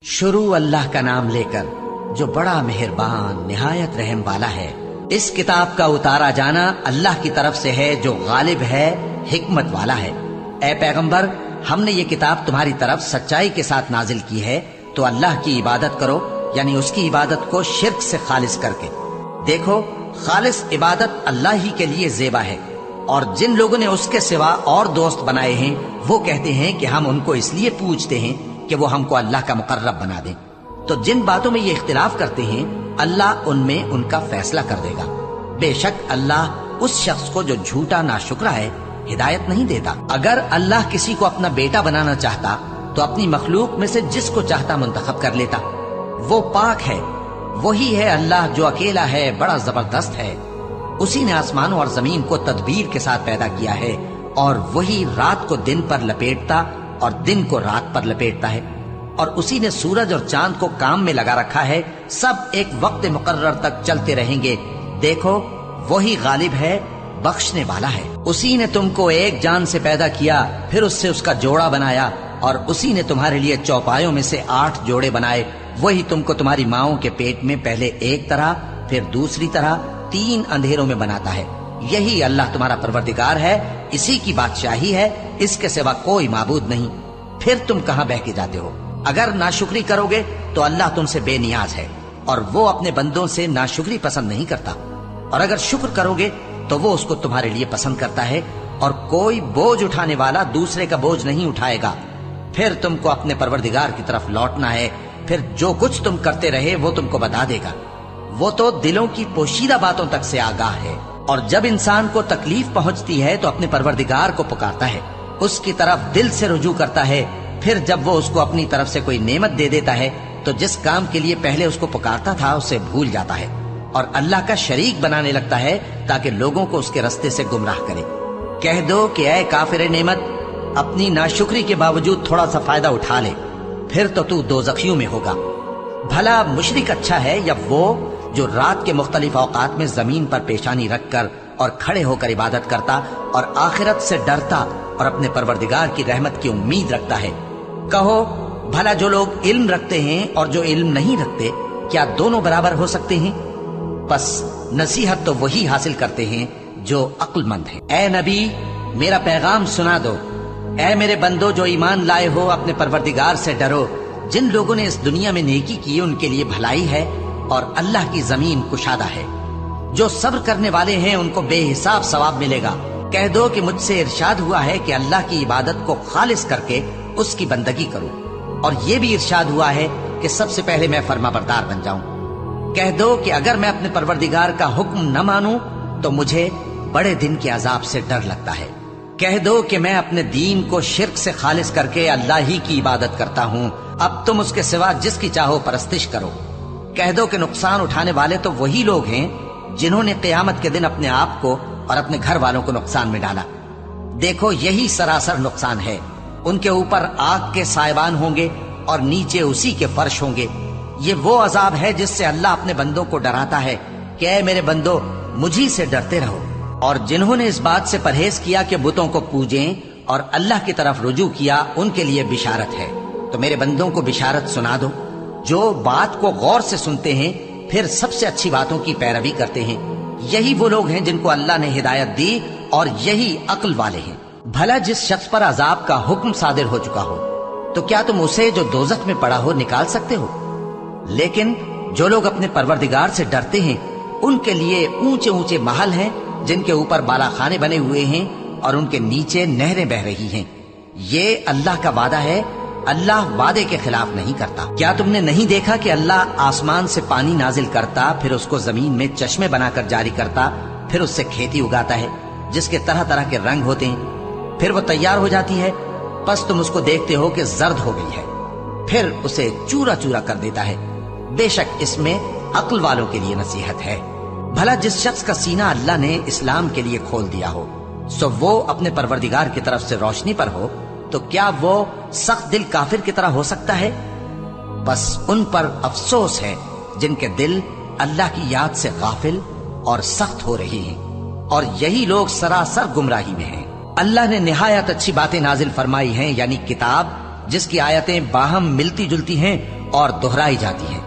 शुरू अल्लाह का नाम लेकर जो बड़ा मेहरबान निहायत रहम वाला है। इस किताब का उतारा जाना अल्लाह की तरफ से है जो गालिब है, हिकमत वाला है। ए पैगंबर, हमने ये किताब तुम्हारी तरफ सच्चाई के साथ नाजिल की है, तो अल्लाह की इबादत करो, यानी उसकी इबादत को शिर्क से खालिस करके। देखो, खालिस इबादत अल्लाह ही के लिए ज़ेबा है, और जिन लोगों ने उसके सिवा और दोस्त बनाए हैं वो कहते हैं कि हम उनको इसलिए पूजते हैं कि वो हमको अल्लाह का मुकर्रब बना दें। तो जिन बातों में ये इख्तिलाफ करते हैं अल्लाह उनमें उनका फैसला कर देगा। बेशक अल्लाह उस शख्स को जो झूठा नाशुक्रा है हिदायत नहीं देता। अगर अल्लाह किसी को अपना बेटा बनाना चाहता तो अपनी मखलूक में से जिसको चाहता मुंतखब कर लेता। वो पाक है, वही है अल्लाह जो अकेला है, बड़ा जबरदस्त है। उसी ने आसमानों और जमीन को तदबीर के साथ पैदा किया है, और वही रात को दिन पर लपेटता और दिन को रात पर लपेटता है। और उसी ने सूरज और चांद को काम में लगा रखा है, सब एक वक्त मुकर्रर तक चलते रहेंगे। देखो, वही गालिब है, बख्शने वाला है। उसी ने तुमको एक जान से पैदा किया, फिर उससे उसका जोड़ा बनाया, और उसी ने तुम्हारे लिए चौपायों में से 8 जोड़े बनाए। वही तुमको तुम्हारी माओं के पेट में पहले एक तरह, फिर दूसरी तरह 3 अंधेरों में बनाता है। यही अल्लाह तुम्हारा परवरदिगार है, इसी की बादशाही है, इसके सिवा कोई माबूद नहीं। फिर तुम कहां बह के जाते हो? अगर नाशुक्री करोगे तो अल्लाह तुमसे बेनियाज है, और वो अपने बंदों से नाशुक्री पसंद नहीं करता। और अगर शुक्र करोगे तो वो उसको तुम्हारे लिए पसंद करता है, और कोई बोझ उठाने वाला दूसरे का बोझ नहीं उठाएगा। फिर तुमको अपने परवरदिगार की तरफ लौटना है, फिर जो कुछ तुम करते रहे वो तुमको बता देगा। वो तो दिलों की पोशीदा बातों तक से आगाह है। और जब इंसान को तकलीफ पहुंचती है तो अपने परवरदिगार को पुकारता है, उसकी तरफ दिल से रुजू करता है। फिर जब वो उसको अपनी तरफ से कोई नेमत दे देता है तो जिस काम के लिए पहले उसको पुकारता था उसे भूल जाता है, और अल्लाह का शरीक बनाने लगता है ताकि लोगों को उसके रास्ते से गुमराह करे। कह दो कि ऐ काफिर नेमत, अपनी नाशुक्री के बावजूद थोड़ा सा फायदा उठा ले, फिर तो तू दोज़खियों में होगा। भला मुशरिक अच्छा है या वो जो रात के मुख्तलिफ औकात में जमीन पर पेशानी रखकर और खड़े होकर इबादत करता और आखिरत से डरता और अपने परवरदिगार की रहमत की उम्मीद रखता है। कहो, भला जो लोग इल्म रखते हैं और जो इल्म नहीं रखते, क्या दोनों बराबर हो सकते हैं? बस नसीहत तो वही हासिल करते हैं जो अक्लमंद हैं। ए नबी, मेरा पैगाम सुना दो। ए मेरे बंदो जो ईमान लाए हो, अपने परवरदिगार से डरो। जिन लोगों ने इस दुनिया में नेकी की उनके लिए भलाई है, और अल्लाह की जमीन कुशादा है। जो सब्र करने वाले हैं उनको बेहिसाब सवाब मिलेगा। कह दो कि मुझसे इरशाद हुआ है कि अल्लाह की इबादत को खालिस करके उसकी बंदगी करूं, और ये भी इरशाद हुआ है कि सबसे पहले मैं फर्माबरदार बन जाऊं। कह दो कि अगर मैं अपने परवरदिगार का हुक्म न मानूं तो मुझे बड़े दिन के अजाब से डर लगता है। कह दो कि मैं अपने दीन को शिर्क से खालिस करके अल्लाह ही की इबादत करता हूं, अब तुम उसके सिवा जिसकी चाहो परस्तिश करो। कह दो कि नुकसान उठाने वाले तो वही लोग हैं जिन्होंने क़यामत के दिन अपने आप को और अपने घर वालों को नुकसान में डाला। देखो, यही सरासर नुकसान है। उनके ऊपर आग के सायबान होंगे और नीचे उसी के फर्श होंगे। ये वो अजाब है जिससे अल्लाह अपने बंदों को डराता है कि ऐ मेरे बंदो, मुझी से डरते रहो। और जिन्होंने इस बात से परहेज किया कि बुतों को पूजें और अल्लाह की तरफ रुजू किया, उनके लिए बिशारत है। तो मेरे बंदों को बिशारत सुना दो जो बात को गौर से सुनते हैं, फिर सबसे अच्छी बातों की पैरवी करते हैं। यही वो लोग हैं जिनको अल्लाह ने हिदायत दी, और यही अक्ल वाले हैं। भला जिस शख्स पर अजाब का हुक्म सादिर हो चुका हो, तो क्या तुम उसे जो दोजख में पड़ा हो निकाल सकते हो? लेकिन जो लोग अपने परवरदिगार से डरते हैं उनके लिए ऊंचे ऊंचे महल हैं जिनके ऊपर बालाखाने बने हुए हैं और उनके नीचे नहरें बह रही हैं। ये अल्लाह का वादा है, अल्लाह वादे के खिलाफ नहीं करता। क्या तुमने नहीं देखा कि अल्लाह आसमान से पानी नाजिल करता, फिर उसको जमीन में चश्मे बनाकर जारी करता, फिर उससे खेती उगाता है जिसके तरह तरह के रंग होते हैं, फिर वो तैयार हो जाती है। बस तुम उसको देखते हो कि जर्द हो गई है, फिर उसे चूरा चूरा कर देता है। बेशक इसमें अक्ल वालों के लिए नसीहत है। भला जिस शख्स का सीना अल्लाह ने इस्लाम के लिए खोल दिया हो, सो वो अपने परवरदिगार की तरफ से रोशनी पर हो, तो क्या वो सख्त दिल काफिर की तरह हो सकता है? बस उन पर अफसोस है जिनके दिल अल्लाह की याद से गाफिल और सख्त हो रही हैं, और यही लोग सरासर गुमराही में हैं। अल्लाह ने निहायत अच्छी बातें नाजिल फरमाई हैं, यानी किताब जिसकी आयतें बाहम मिलती जुलती हैं اور दोहराई जाती हैं।